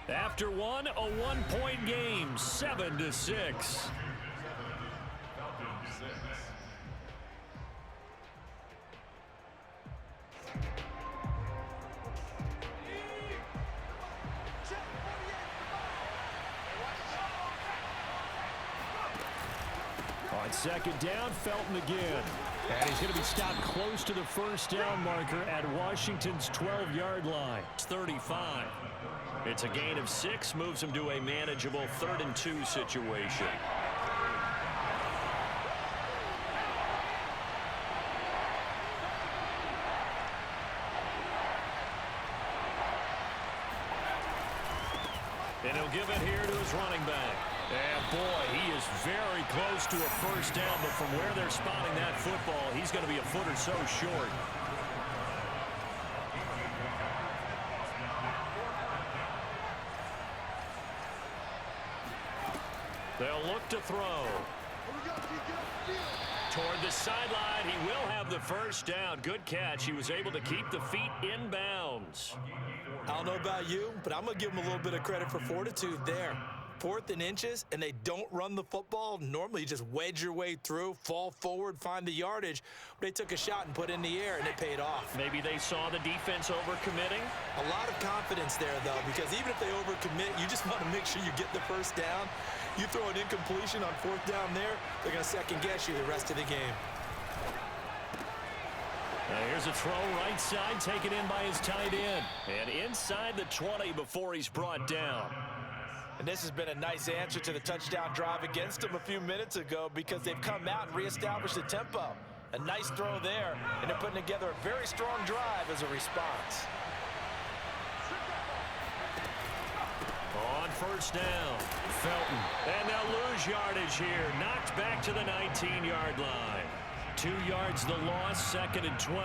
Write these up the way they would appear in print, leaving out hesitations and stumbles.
After one, a one-point game, 7-6. On second down, Felton again. And he's going to be stopped close to the first down marker at Washington's 12-yard line. It's 35. It's a gain of 6, moves him to a manageable 3rd and 2 situation. And he'll give it here to his running back. And boy, he is very close to a first down, but from where they're spotting that football, he's going to be a foot or so short. They'll look to throw. Toward the sideline, he will have the first down. Good catch. He was able to keep the feet in bounds. I don't know about you, but I'm going to give him a little bit of credit for fortitude there. 4th and inches, and they don't run the football. Normally, you just wedge your way through, fall forward, find the yardage. But they took a shot and put it in the air, and it paid off. Maybe they saw the defense overcommitting. A lot of confidence there, though, because even if they overcommit, you just want to make sure you get the first down. You throw an incompletion on 4th down there, they're going to second-guess you the rest of the game. Now here's a throw right side, taken in by his tight end. And inside the 20 before he's brought down. And this has been a nice answer to the touchdown drive against them a few minutes ago because they've come out and reestablished the tempo. A nice throw there, and they're putting together a very strong drive as a response. On first down, Felton. And they'll lose yardage here. Knocked back to the 19-yard line. 2 yards the loss, 2nd and 12.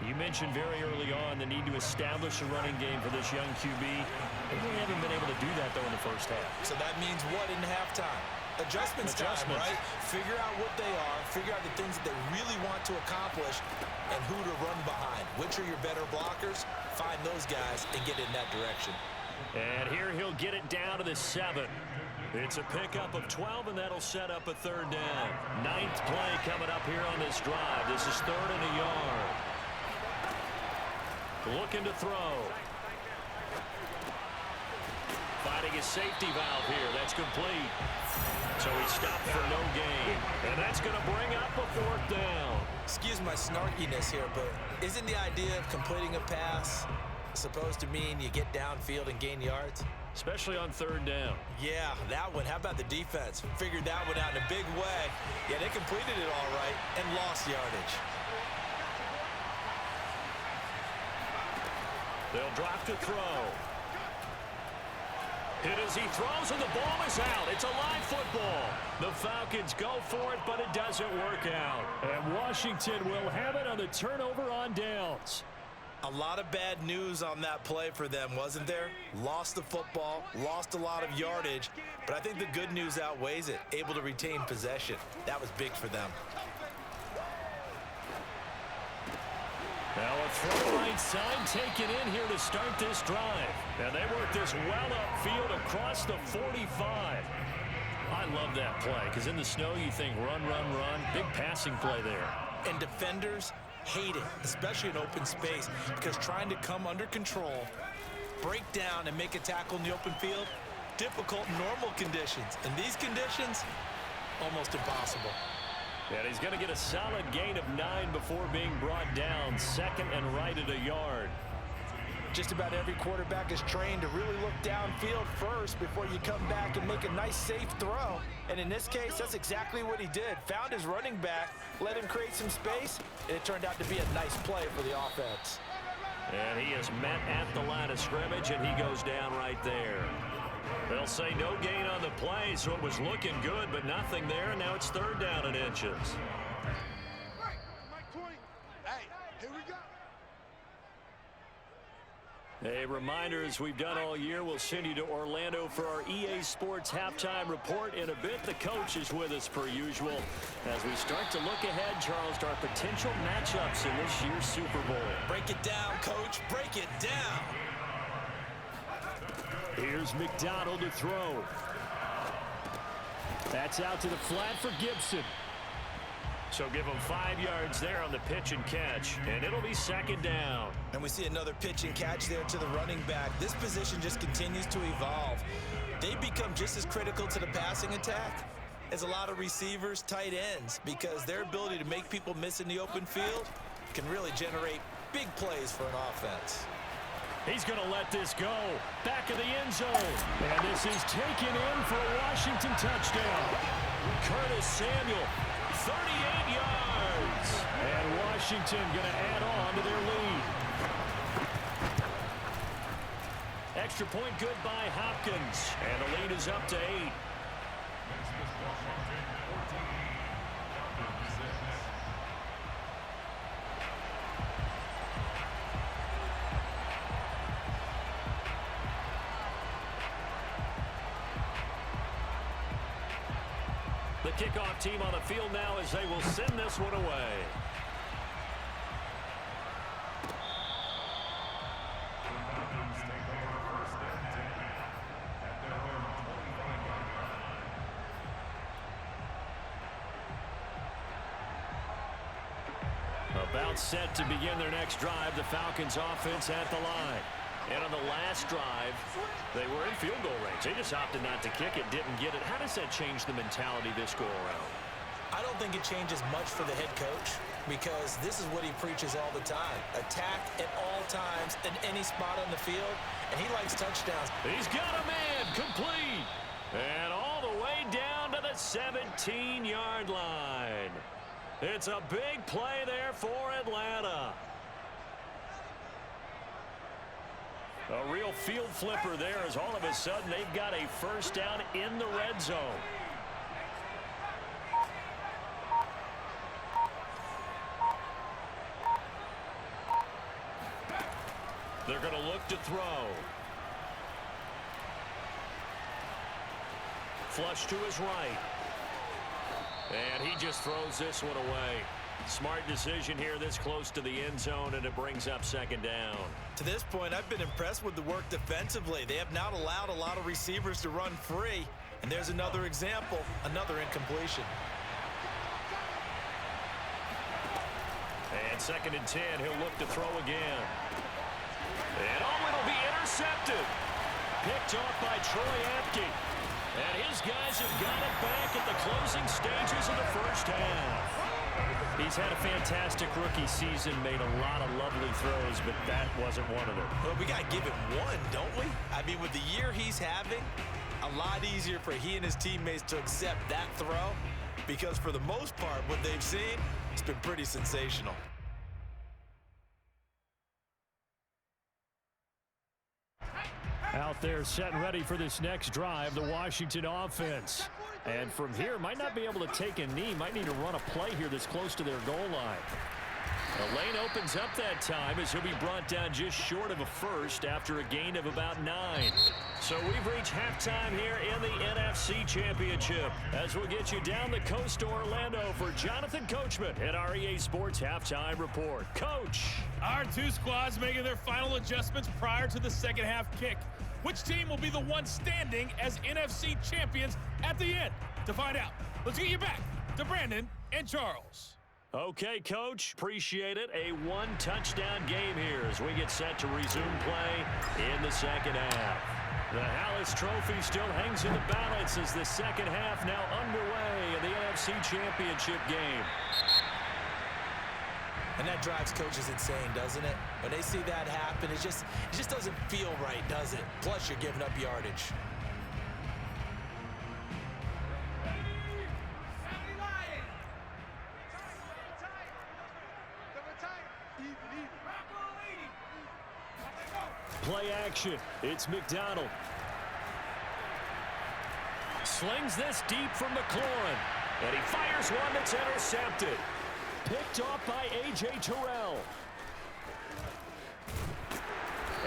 You mentioned very early on the need to establish a running game for this young QB. They really haven't been able to do that, though, in the first half. So that means what in halftime? Adjustments time, right? Figure out what they are, figure out the things that they really want to accomplish, and who to run behind. Which are your better blockers? Find those guys and get in that direction. And here he'll get it down to the 7. It's a pickup of 12, and that'll set up a 3rd down. 9th play coming up here on this drive. This is 3rd and a yard. Looking to throw. Finding his safety valve here. That's complete. So he stopped for no gain. And that's going to bring up a 4th down. Excuse my snarkiness here, but isn't the idea of completing a pass supposed to mean you get downfield and gain yards? Especially on 3rd down. Yeah, that one. How about the defense? Figured that one out in a big way. Yeah, they completed it all right and lost yardage. They'll drop to throw. Hit as he throws, and the ball is out. It's a live football. The Falcons go for it, but it doesn't work out. And Washington will have it on the turnover on downs. A lot of bad news on that play for them, wasn't there? Lost the football, lost a lot of yardage, but I think the good news outweighs it. Able to retain possession. That was big for them. Now a throw right side taken in here to start this drive. And they work this well upfield across the 45. I love that play because in the snow you think run, run, run. Big passing play there. And defenders hate it, especially in open space, because trying to come under control, break down, and make a tackle in the open field, difficult in normal conditions. In these conditions, almost impossible. And he's going to get a solid gain of 9 before being brought down. 2nd and right at a yard. Just about every quarterback is trained to really look downfield first before you come back and make a nice, safe throw. And in this case, that's exactly what he did. Found his running back, let him create some space, and it turned out to be a nice play for the offense. And he is met at the line of scrimmage, and he goes down right there. They'll say no gain on the play, so it was looking good, but nothing there, and now it's 3rd down and inches. A reminder, as we've done all year, we'll send you to Orlando for our EA Sports Halftime Report in a bit. The coach is with us per usual as we start to look ahead, Charles, to our potential matchups in this year's Super Bowl. Break it down, Coach. Break it down. Here's McDonald to throw. That's out to the flat for Gibson. So give him 5 yards there on the pitch and catch, and it'll be second down. And we see another pitch and catch there to the running back. This position just continues to evolve. They become just as critical to the passing attack as a lot of receivers, tight ends, because their ability to make people miss in the open field can really generate big plays for an offense. He's going to let this go. Back of the end zone. And this is taken in for a Washington touchdown. Curtis Samuel, 38 yards. And Washington going to add on to their lead. Extra point good by Hopkins. And the lead is up to 8. The kickoff team on the field now as they will send this one away. About set to begin their next drive, the Falcons offense at the line. And on the last drive, they were in field goal range. They just opted not to kick it, didn't get it. How does that change the mentality this go-around? I don't think it changes much for the head coach because this is what he preaches all the time. Attack at all times in any spot on the field, and he likes touchdowns. He's got a man complete. And all the way down to the 17-yard line. It's a big play there for Atlanta. A real field flipper there as all of a sudden they've got a first down in the red zone. They're going to look to throw. Flush to his right. And he just throws this one away. Smart decision here this close to the end zone, and it brings up second down. To this point, I've been impressed with the work defensively. They have not allowed a lot of receivers to run free. And there's another example, another incompletion. And second and 10, he'll look to throw again. And it'll be intercepted. Picked off by Troy Apke. And his guys have got it back at the closing stages of the first half. He's had a fantastic rookie season, made a lot of lovely throws, but that wasn't one of them. Well, we got to give him one, don't we? I mean, with the year he's having, a lot easier for he and his teammates to accept that throw because for the most part, what they've seen, it's been pretty sensational. Out there set and ready for this next drive, the Washington offense. And from here, might not be able to take a knee, might need to run a play here that's close to their goal line. The lane opens up that time as he'll be brought down just short of a first after a gain of about 9. So we've reached halftime here in the NFC Championship as we'll get you down the coast to Orlando for Jonathan Coachman at our EA Sports Halftime Report. Coach. Our two squads making their final adjustments prior to the second half kick. Which team will be the one standing as NFC champions at the end? To find out, let's get you back to Brandon and Charles. Okay, Coach, appreciate it. A one-touchdown game here as we get set to resume play in the second half. The Hallis Trophy still hangs in the balance as the second half now underway in the NFC Championship game. And that drives coaches insane, doesn't it? When they see that happen, it just doesn't feel right, does it? Plus, you're giving up yardage. Play action. It's McDonald. Slings this deep from McLaurin. And he fires one that's intercepted. Picked off by A.J. Terrell.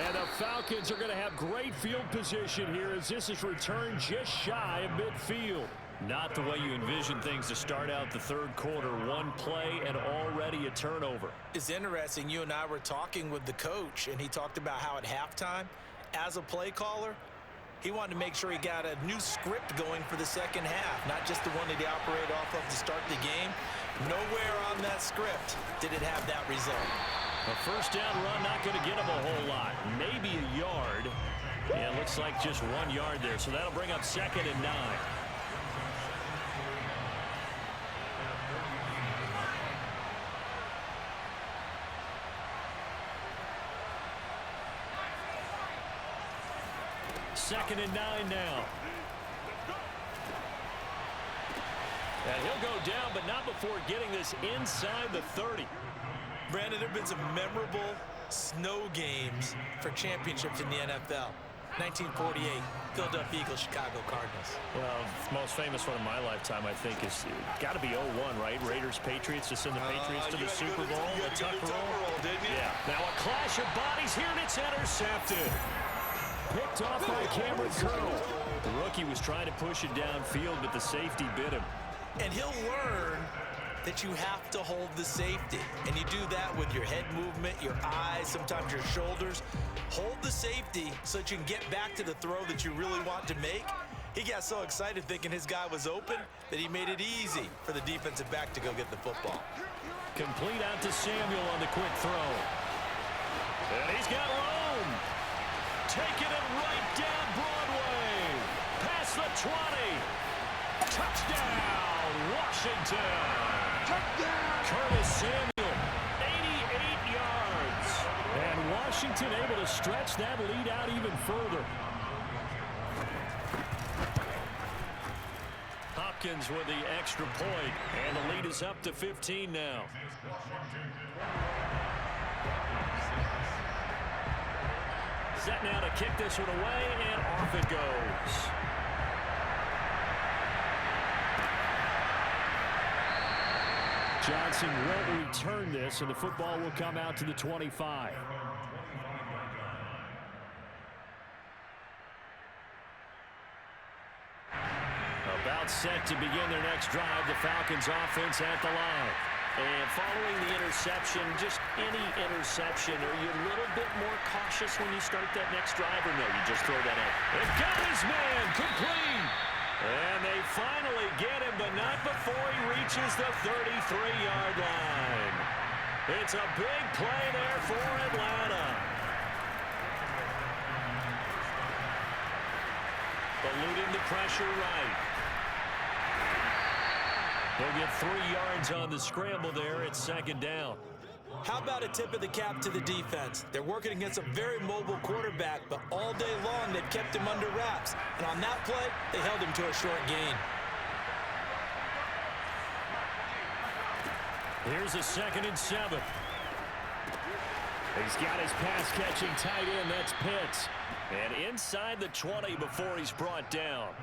And the Falcons are going to have great field position here as this is returned just shy of midfield. Not the way you envision things to start out the third quarter. One play and already a turnover. It's interesting. You and I were talking with the coach, and he talked about how at halftime, as a play caller, he wanted to make sure he got a new script going for the second half, not just the one that he operated off of to start the game. Nowhere on that script did it have that result. A first down run, not going to get him a whole lot. Maybe a yard. Yeah, it looks like just 1 yard there, so that'll bring up 2nd and 9. Second and 9 now. And he'll go down, but not before getting this inside the 30. Brandon, there have been some memorable snow games for championships in the NFL. 1948, Philadelphia Eagles, Chicago Cardinals. Well, the most famous one in my lifetime, I think, is got to be 01, right? Raiders, Patriots, to send the Patriots to the Super Bowl. You had to go to the Tucker roll, didn't you? Yeah. Now a clash of bodies here, and it's intercepted. Picked off by Cameron Curl. The rookie was trying to push it downfield, but the safety bit him. And he'll learn that you have to hold the safety. And you do that with your head movement, your eyes, sometimes your shoulders. Hold the safety so that you can get back to the throw that you really want to make. He got so excited thinking his guy was open that he made it easy for the defensive back to go get the football. Complete out to Samuel on the quick throw. And he's got Rome. Taking it right down Broadway. Past the 20. Touchdown, Washington. Touchdown. Curtis Samuel, 88 yards. And Washington able to stretch that lead out even further. Hopkins with the extra point, and the lead is up to 15 now. Set now to kick this one away, and off it goes. Johnson will return this, and the football will come out to the 25. About set to begin their next drive, the Falcons offense at the line. And following the interception, just any interception, are you a little bit more cautious when you start that next drive, or no, you just throw that out? They've got his man, complete! And they finally get him, but not before he reaches the 33-yard line. It's a big play there for Atlanta. Eluding the pressure right. They'll get 3 yards on the scramble there at 2nd down. How about a tip of the cap to the defense? They're working against a very mobile quarterback, but all day long they've kept him under wraps. And on that play, they held him to a short gain. Here's a 2nd and 7. He's got his pass-catching tight end. That's Pitts. And inside the 20 before he's brought down.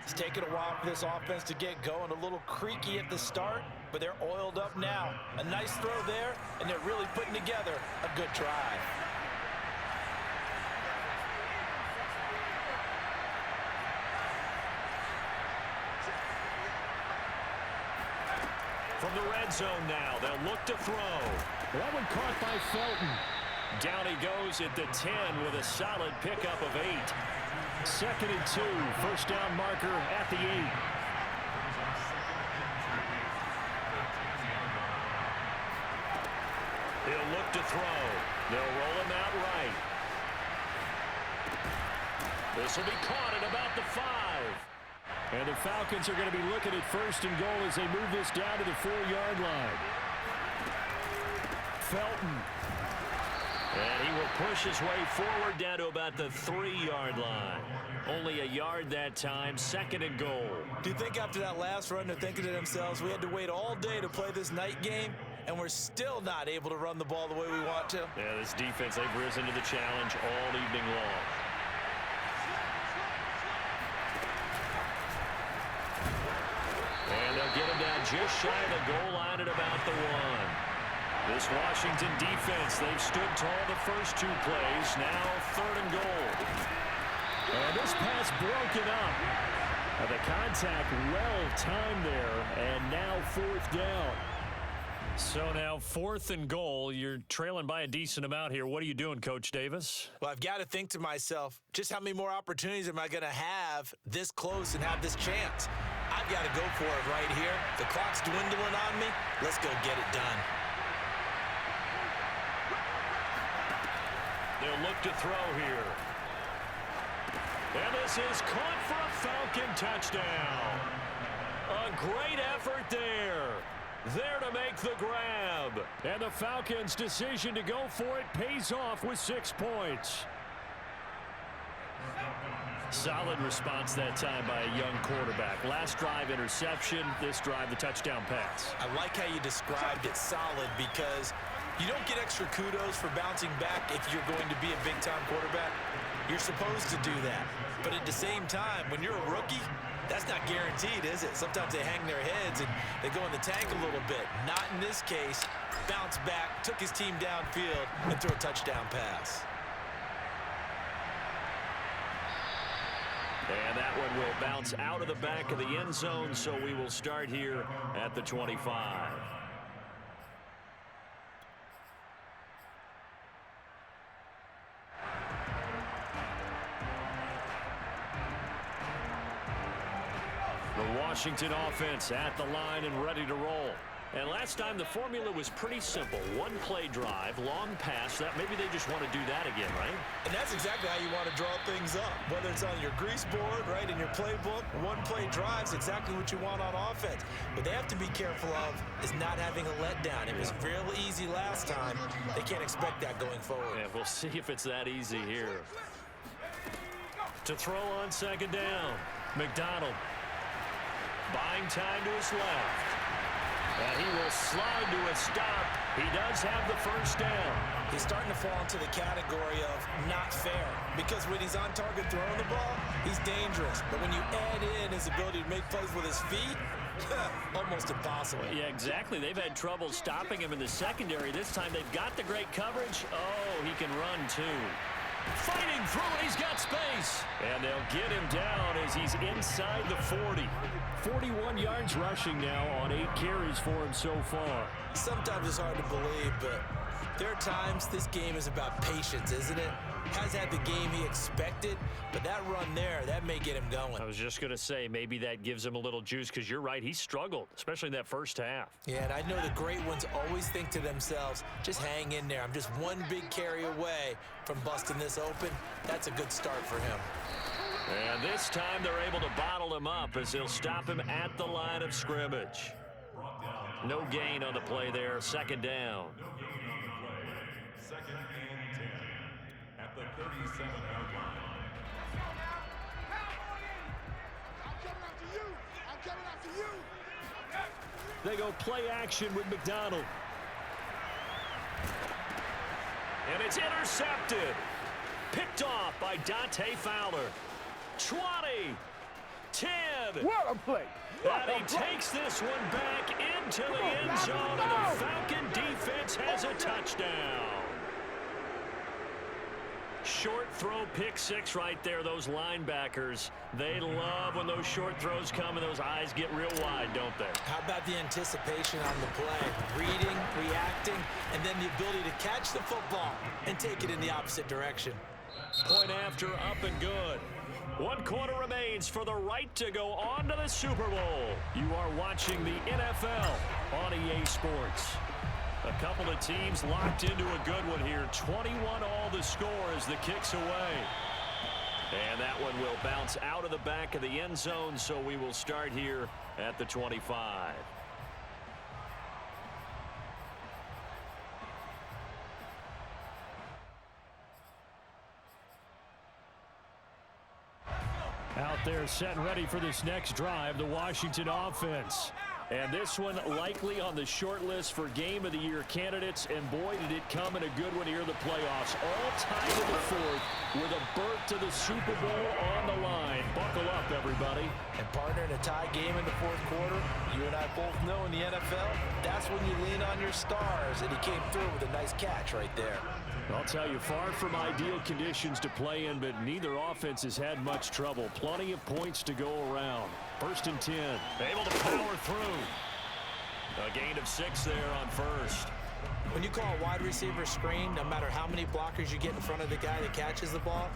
It's taken a while for this offense to get going. A little creaky at the start, but they're oiled up now. A nice throw there, and they're really putting together a good drive. From the red zone now, they'll look to throw. That one caught by Felton. Down he goes at the 10 with a solid pickup of 8. 2nd and 2, first down marker at the 8. He'll look to throw. They'll roll him out right. This will be caught at about the 5. And the Falcons are going to be looking at 1st and goal as they move this down to the 4-yard line. Felton. And he will push his way forward down to about the 3-yard line. Only a yard that time, 2nd and goal. Do you think after that last run they're thinking to themselves, we had to wait all day to play this night game, and we're still not able to run the ball the way we want to? Yeah, this defense, they've risen to the challenge all evening long. And they'll get him down just shy of the goal line at about the 1. This Washington defense, they've stood tall the first 2 plays. Now 3rd and goal. And this pass broken up. The contact well timed there, and now 4th down. So now 4th and goal. You're trailing by a decent amount here. What are you doing, Coach Davis? Well, I've got to think to myself, just how many more opportunities am I going to have this close and have this chance? I've got to go for it right here. The clock's dwindling on me. Let's go get it done. They'll look to throw here. And this is caught for a Falcon touchdown. A great effort there. There to make the grab. And the Falcons' decision to go for it pays off with 6 points. Solid response that time by a young quarterback. Last drive, interception. This drive, the touchdown pass. I like how you described it, solid, because you don't get extra kudos for bouncing back if you're going to be a big-time quarterback. You're supposed to do that. But at the same time, when you're a rookie, that's not guaranteed, is it? Sometimes they hang their heads and they go in the tank a little bit. Not in this case. Bounced back, took his team downfield, and threw a touchdown pass. And that one will bounce out of the back of the end zone, so we will start here at the 25. The Washington offense at the line and ready to roll. And last time the formula was pretty simple. 1-play drive, long pass. That maybe they just want to do that again, right? And that's exactly how you want to draw things up. Whether it's on your grease board, right, in your playbook, 1-play drive's exactly what you want on offense. What they have to be careful of is not having a letdown. It was real easy last time. They can't expect that going forward. Yeah, we'll see if it's that easy here. To throw on 2nd down. McDonald buying time to his left. And he will slide to a stop. He does have the 1st down. He's starting to fall into the category of not fair, because when he's on target throwing the ball, he's dangerous. But when you add in his ability to make plays with his feet, almost impossible. Yeah, exactly. They've had trouble stopping him in the secondary. This time they've got the great coverage. Oh, he can run too. Fighting through it, he's got space. And they'll get him down as he's inside the 40. 41 yards rushing now on 8 carries for him so far. Sometimes it's hard to believe, but there are times this game is about patience, isn't it? Has had the game he expected, but that run there, that may get him going. I was just going to say, maybe that gives him a little juice, because you're right, he struggled, especially in that first half. Yeah, and I know the great ones always think to themselves, just hang in there. I'm just one big carry away from busting this open. That's a good start for him. And this time they're able to bottle him up as they'll stop him at the line of scrimmage. No gain on the play there, 2nd down. At the 37-yard line. I'm coming after you. They go play action with McDonald. And it's intercepted. Picked off by Dante Fowler. 20. 10. What a play. And he takes this one back into the end zone, and the Falcon defense has a touchdown. Short throw, pick 6 right there. Those linebackers, they love when those short throws come and those eyes get real wide, don't they? How about the anticipation on the play? Reading, reacting, and then the ability to catch the football and take it in the opposite direction. Point after, up and good. 1 quarter remains for the right to go on to the Super Bowl. You are watching the NFL on EA Sports. A couple of teams locked into a good one here. 21 all the score as the kick's away. And that one will bounce out of the back of the end zone, so we will start here at the 25. Out there set and ready for this next drive, the Washington offense. And this one likely on the short list for Game of the Year candidates. And boy, did it come in a good one here in the playoffs. All tied in the 4th with a berth to the Super Bowl on the line. Buckle up, everybody. And partner, in a tie game in the 4th quarter, you and I both know in the NFL, that's when you lean on your stars, and he came through with a nice catch right there. I'll tell you, far from ideal conditions to play in, but neither offense has had much trouble. Plenty of points to go around. 1st and 10. Able to power through. A gain of 6 there on first. When you call a wide receiver screen, no matter how many blockers you get in front of the guy that catches the ball,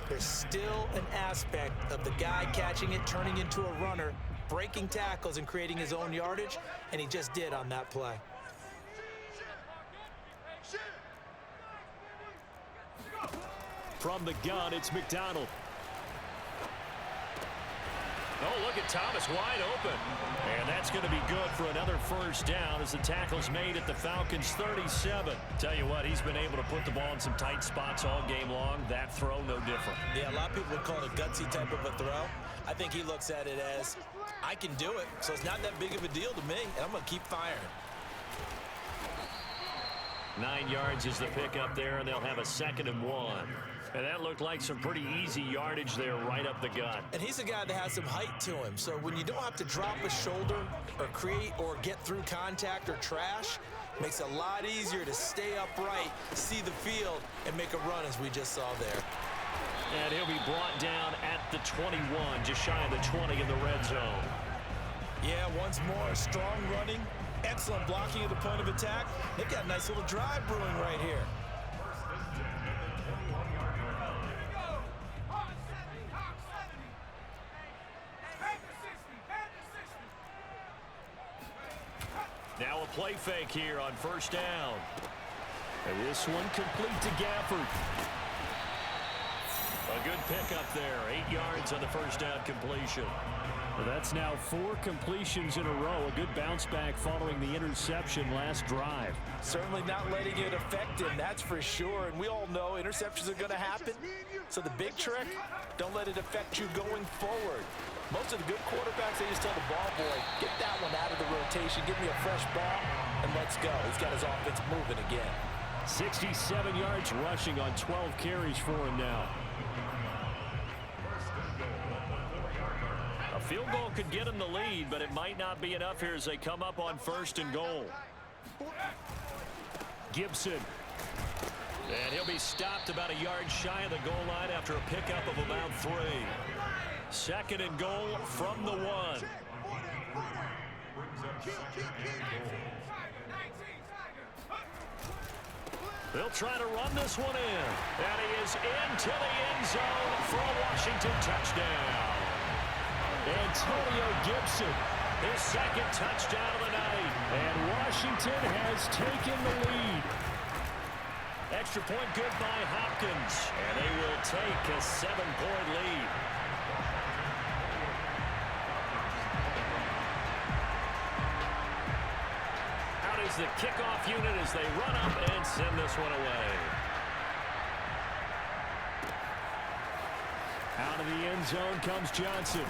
there's still an aspect of the guy catching it, turning into a runner, breaking tackles and creating his own yardage, and he just did on that play. From the gun, it's McDonald. Oh, look at Thomas wide open. And that's going to be good for another first down as the tackle's made at the Falcons' 37. Tell you what, he's been able to put the ball in some tight spots all game long. That throw, no different. Yeah, a lot of people would call it a gutsy type of a throw. I think he looks at it as, I can do it, so it's not that big of a deal to me, and I'm going to keep firing. 9 yards is the pickup there, and they'll have a 2nd and 1. And that looked like some pretty easy yardage there right up the gut. And he's a guy that has some height to him, so when you don't have to drop a shoulder or create or get through contact or trash, makes it a lot easier to stay upright, see the field, and make a run as we just saw there. And he'll be brought down at the 21, just shy of the 20 in the red zone. Yeah, once more, strong running, excellent blocking at the point of attack. They've got a nice little drive brewing right here. Now a play fake here on 1st down. And this one complete to Gafford. A good pickup there. 8 yards on the 1st down completion. Well, that's now 4 completions in a row. A good bounce back following the interception last drive. Certainly not letting it affect him, that's for sure. And we all know interceptions are going to happen. So the big trick, don't let it affect you going forward. Most of the good quarterbacks, they just tell the ball boy, get that one out of the rotation, give me a fresh ball, and let's go. He's got his offense moving again. 67 yards rushing on 12 carries for him now. A field goal could get him the lead, but it might not be enough here as they come up on 1st and goal. Gibson. And he'll be stopped about a yard shy of the goal line after a pickup of about 3. 2nd and goal from the 1. They'll try to run this one in. And he is into the end zone for a Washington touchdown. Antonio Gibson, his 2nd touchdown of the night. And Washington has taken the lead. Extra point good by Hopkins. And they will take a 7-point lead. Out is the kickoff unit as they run up and send this one away. Out of the end zone comes Johnson.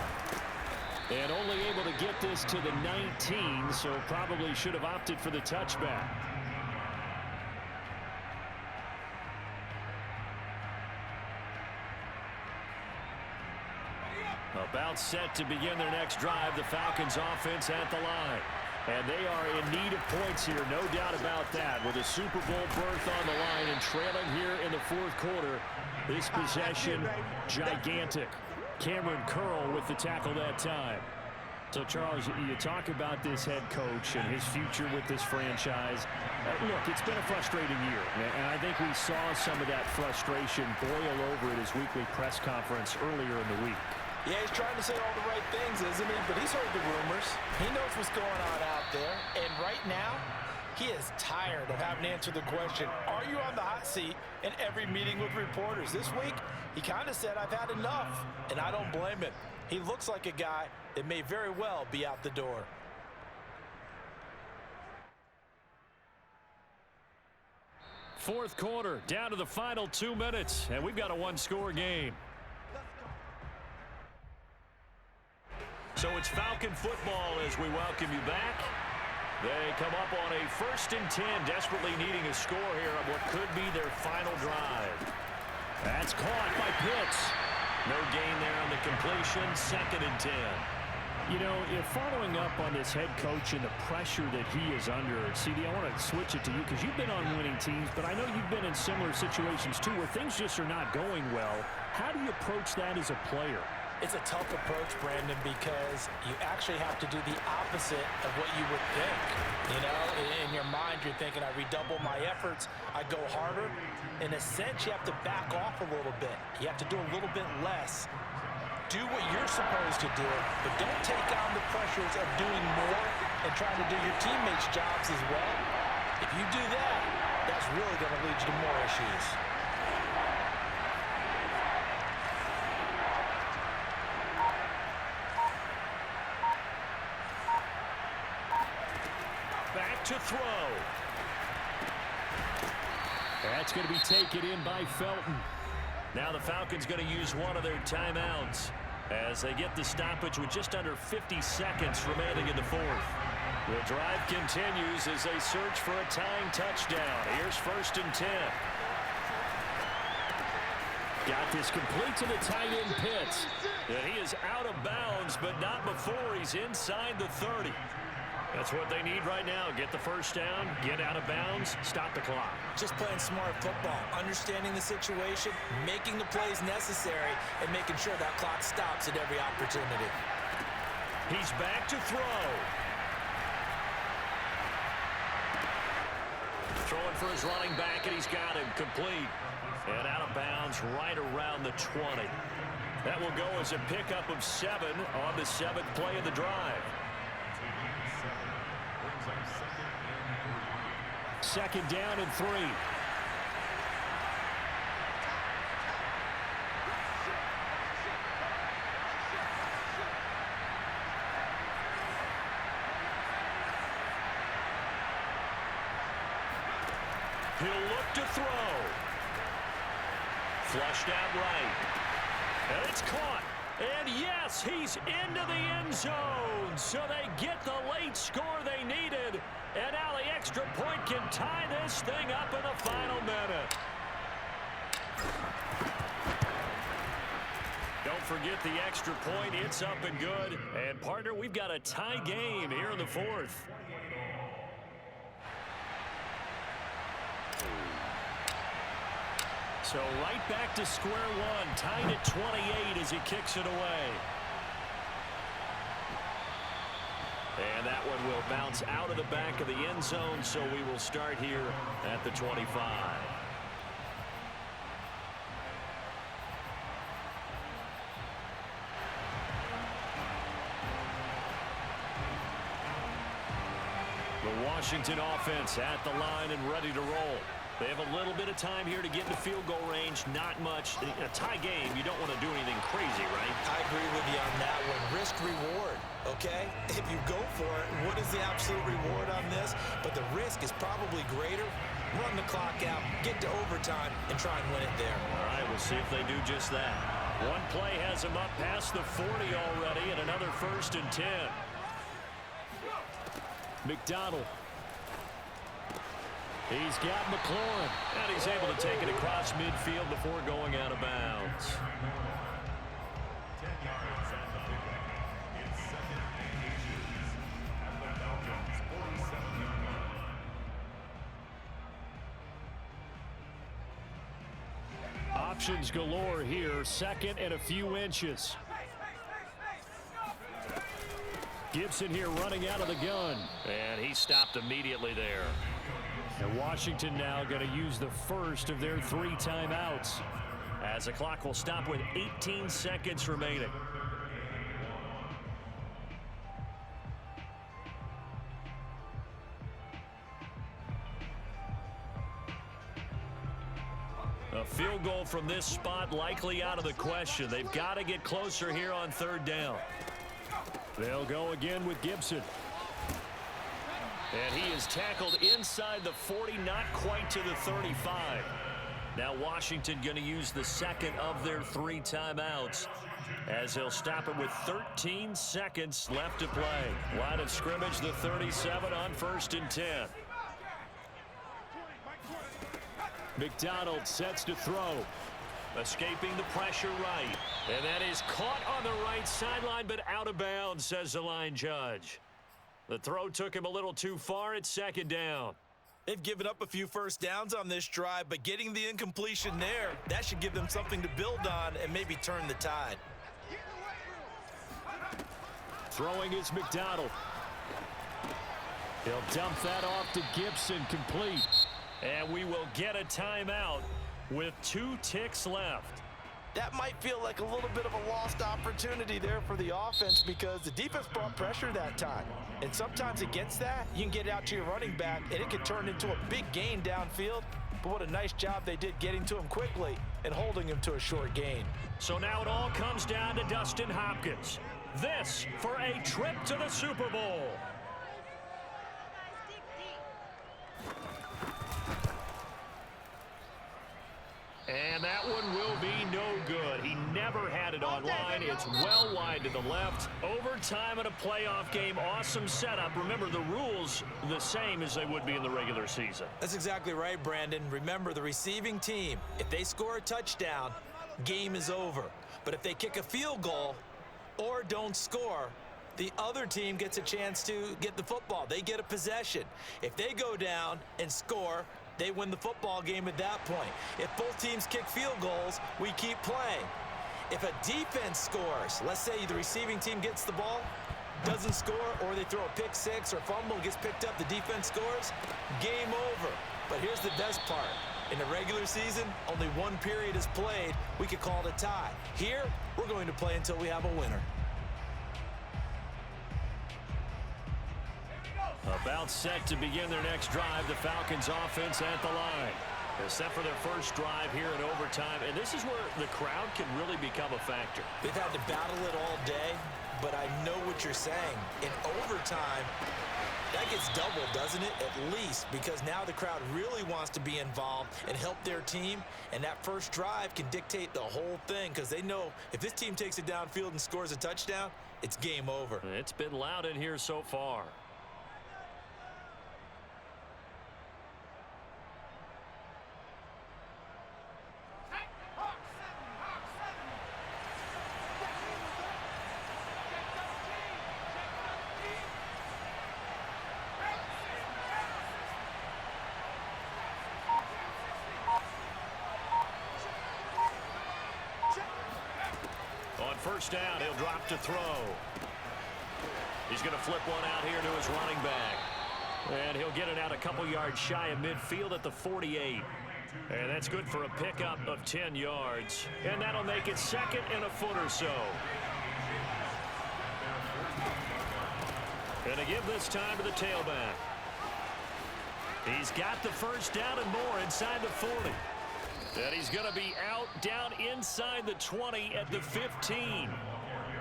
And only able to get this to the 19, so probably should have opted for the touchback. About set to begin their next drive, the Falcons offense at the line. And they are in need of points here, no doubt about that. With a Super Bowl berth on the line and trailing here in the 4th quarter, this possession gigantic. Cameron Curl with the tackle that time. So, Charles, you talk about this head coach and his future with this franchise. Look, it's been a frustrating year, and I think we saw some of that frustration boil over at his weekly press conference earlier in the week. Yeah, he's trying to say all the right things, isn't he? But he's heard the rumors. He knows what's going on out there. And right now, he is tired of having to answer the question, are you on the hot seat in every meeting with reporters? This week, he kind of said, I've had enough, and I don't blame him. He looks like a guy that may very well be out the door. Fourth quarter, down to the final 2 minutes, and we've got a 1-score game. So it's Falcon football as we welcome you back. They come up on a 1st and 10, desperately needing a score here on what could be their final drive. That's caught by Pitts. No gain there on the completion, 2nd and 10. You know, if following up on this head coach and the pressure that he is under, CD, I want to switch it to you because you've been on winning teams, but I know you've been in similar situations too where things just are not going well. How do you approach that as a player? It's a tough approach, Brandon, because you actually have to do the opposite of what you would think. You know, in your mind, you're thinking, I redouble my efforts, I go harder. In a sense, you have to back off a little bit. You have to do a little bit less. Do what you're supposed to do, but don't take on the pressures of doing more and trying to do your teammates' jobs as well. If you do that, that's really going to lead you to more issues. Back to throw. That's going to be taken in by Felton. Now the Falcons going to use one of their timeouts as they get the stoppage with just under 50 seconds remaining in the fourth. The drive continues as they search for a tying touchdown. Here's 1st and 10. Got this complete to the tight end Pitts. And he is out of bounds, but not before he's inside the 30. That's what they need right now. Get the first down, get out of bounds, stop the clock. Just playing smart football, understanding the situation, making the plays necessary, and making sure that clock stops at every opportunity. He's back to throw. Throwing for his running back, and he's got him complete. And out of bounds right around the 20. That will go as a pickup of 7 on the 7th play of the drive. 2nd down and 3. He'll look to throw. Flushed out right. And it's caught. And yes, he's into the end zone. So they get the late score they needed. And now the extra point can tie this thing up in the final minute. Don't forget the extra point. It's up and good. And, partner, we've got a tie game here in the 4th. So right back to square one. Tied at 28 as he kicks it away. And that one will bounce out of the back of the end zone, so we will start here at the 25. The Washington offense at the line and ready to roll. They have a little bit of time here to get into field goal range. Not much. In a tie game, you don't want to do anything crazy, right? I agree with you on that one. Risk-reward, okay? If you go for it, what is the absolute reward on this? But the risk is probably greater. Run the clock out, get to overtime, and try and win it there. All right, we'll see if they do just that. One play has them up past the 40 already, and another 1st and 10. McDonald. He's got McLaurin, and he's able to take it across midfield before going out of bounds. 10 yards on the pickup. It's 2nd and 8 at the Falcons' 47-yard line. Options galore here. 2nd and a few inches. Gibson here running out of the gun. And he stopped immediately there. And Washington now going to use the first of their 3 timeouts as the clock will stop with 18 seconds remaining. A field goal from this spot likely out of the question. They've got to get closer here on 3rd down. They'll go again with Gibson. And he is tackled inside the 40, not quite to the 35. Now Washington going to use the 2nd of their 3 timeouts as they'll stop it with 13 seconds left to play. Line of scrimmage, the 37 on 1st and 10. McDonald sets to throw. Escaping the pressure right. And that is caught on the right sideline, but out of bounds, says the line judge. The throw took him a little too far at second down. They've given up a few first downs on this drive, but getting the incompletion there, that should give them something to build on and maybe turn the tide. Throwing is McDonald. He'll dump that off to Gibson, complete. And we will get a timeout with 2 ticks left. That might feel like a little bit of a lost opportunity there for the offense because the defense brought pressure that time. And sometimes against that, you can get out to your running back, and it can turn into a big gain downfield. But what a nice job they did getting to him quickly and holding him to a short gain. So now it all comes down to Dustin Hopkins. This for a trip to the Super Bowl. And that one will be no good. He never had it online. It's well wide to the left. Overtime in a playoff game. Awesome setup. Remember, the rules the same as they would be in the regular season. That's exactly right, Brandon. Remember, the receiving team, if they score a touchdown, game is over. But if they kick a field goal or don't score, the other team gets a chance to get the football. They get a possession. If they go down and score, they win the football game at that point. If both teams kick field goals, we keep playing. If a defense scores, let's say the receiving team gets the ball, doesn't score, or they throw a pick six or fumble, gets picked up, the defense scores, game over. But here's the best part. In the regular season, only one period is played. We could call it a tie. Here, we're going to play until we have a winner. About set to begin their next drive, the Falcons offense at the line. They're set for their first drive here in overtime, and this is where the crowd can really become a factor. They've had to battle it all day, but I know what you're saying. In overtime, that gets doubled, doesn't it? At least, because now the crowd really wants to be involved and help their team, and that first drive can dictate the whole thing because they know if this team takes it downfield and scores a touchdown, it's game over. It's been loud in here so far. First down, he'll drop to throw. He's going to flip one out here to his running back. And he'll get it out a couple yards shy of midfield at the 48. And that's good for a pickup of 10 yards. And that'll make it second and a foot or so. And to give this time to the tailback. He's got the first down and more inside the 40. And he's going to be out down inside the 20 at the 15.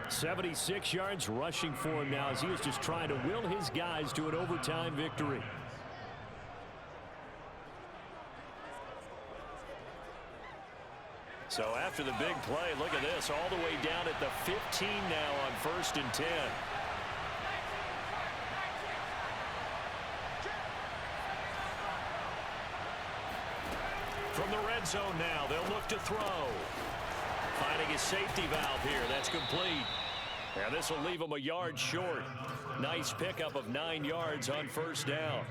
76 yards rushing for him now as he is just trying to will his guys to an overtime victory. So after the big play, look at this, all the way down at the 15 now on 1st and 10. From the red zone now, they'll look to throw. Finding his safety valve here. That's complete. And this will leave him a yard short. Nice pickup of 9 yards on first down.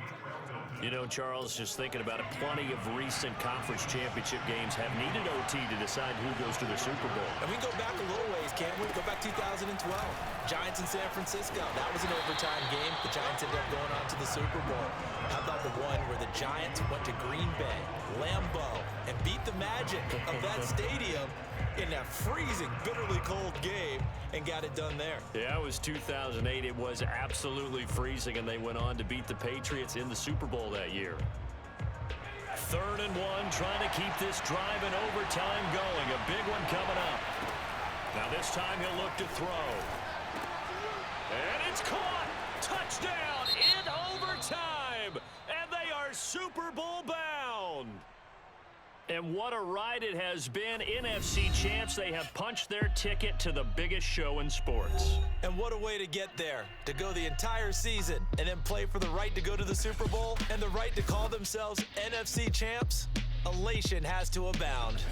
You know, Charles, just thinking about it, plenty of recent conference championship games have needed OT to decide who goes to the Super Bowl. And we can go back a little ways, can't we? Go back 2012. Giants in San Francisco. That was an overtime game. The Giants ended up going on to the Super Bowl. How about the one where the Giants went to Green Bay, Lambeau, and beat the magic of that stadium in that freezing, bitterly cold game and got it done there? Yeah, it was 2008. It was absolutely freezing, and they went on to beat the Patriots in the Super Bowl that year. 3rd and 1, trying to keep this drive in overtime going. A big one coming up. Now this time he'll look to throw. And it's caught! Touchdown in overtime! And they are Super Bowl bound! And what a ride it has been. NFC champs, they have punched their ticket to the biggest show in sports. And what a way to get there, to go the entire season and then play for the right to go to the Super Bowl and the right to call themselves NFC champs. Elation has to abound.